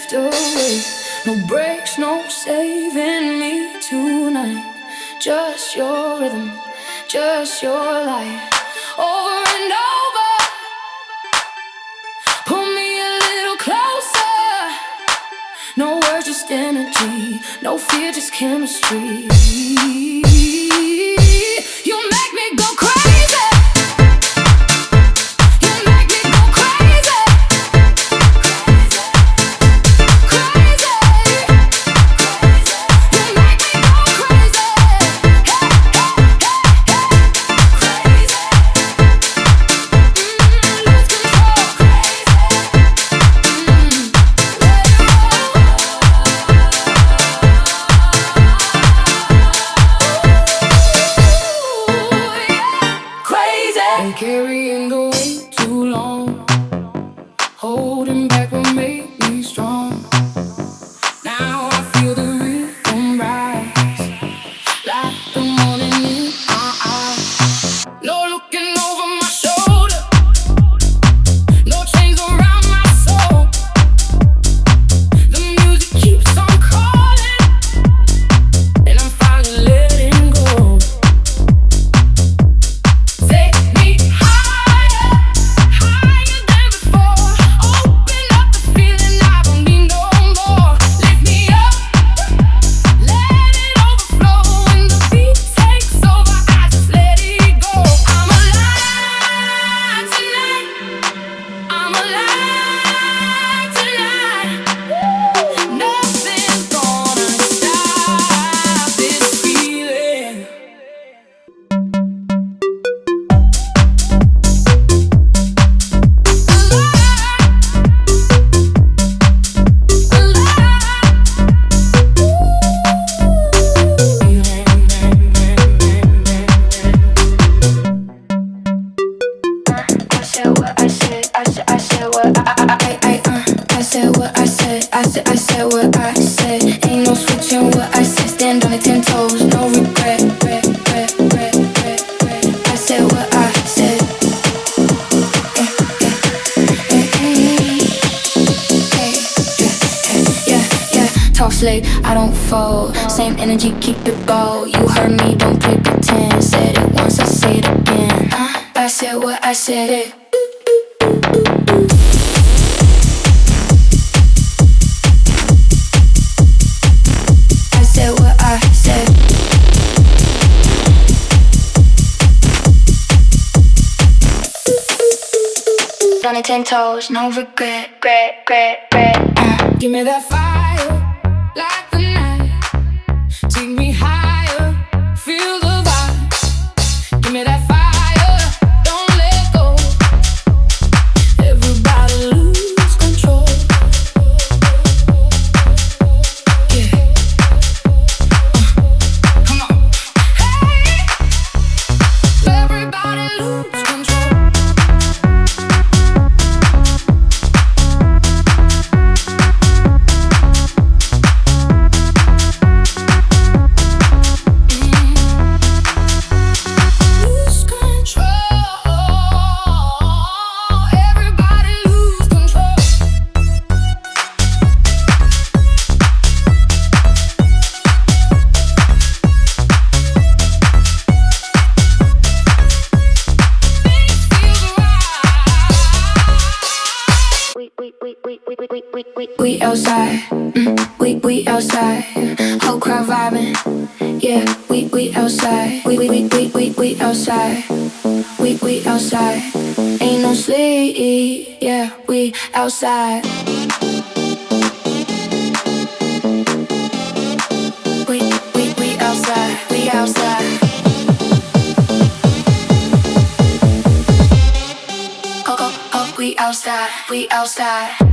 drift away. No breaks, no saving me tonight. Just your rhythm, just your light. Over and over, pull me a little closer. No words, just energy. No fear, just chemistry. You make me go crazy. You make me go crazy. Crazy. You make me go crazy. Hey, hey, hey, hey. Crazy. Lose control. Crazy. Been carrying the weight too long. Holding back what made me strong. Now I feel the rhythm rise, like the morning in my eyes. No looking over my shoulder, no chains around my soul. The music keeps on calling, and I'm finally letting go. Take me higher, higher than before. Open up the feeling I don't need no more. Lift me up, let it overflow. When the beat takes over, I just let it go. I'm alive tonight. I'm alive tonight. Nothing's gonna stop this feeling. I said what I said. Ain't no switching what I said. Stand on the 10 toes, no regret. I said what I said. Yeah. Talk slick, I don't fold. Same energy, keep it bold. You heard me, don't play pretend. Said it once, I say it again. I said what I said. It. I said what I said. On the 10 toes, no regret. Give me that fire, like the night. Take me higher, feel the vibe. Give me that fire, don't let go. Everybody lose control. Yeah. Come on. Hey, everybody lose control. Lose control. Everybody lose control. We outside, we outside. Whole crowd vibing, yeah. We outside, we outside, we outside. Ain't no sleep, yeah. We outside. We outside, we outside. Oh, we outside, we outside.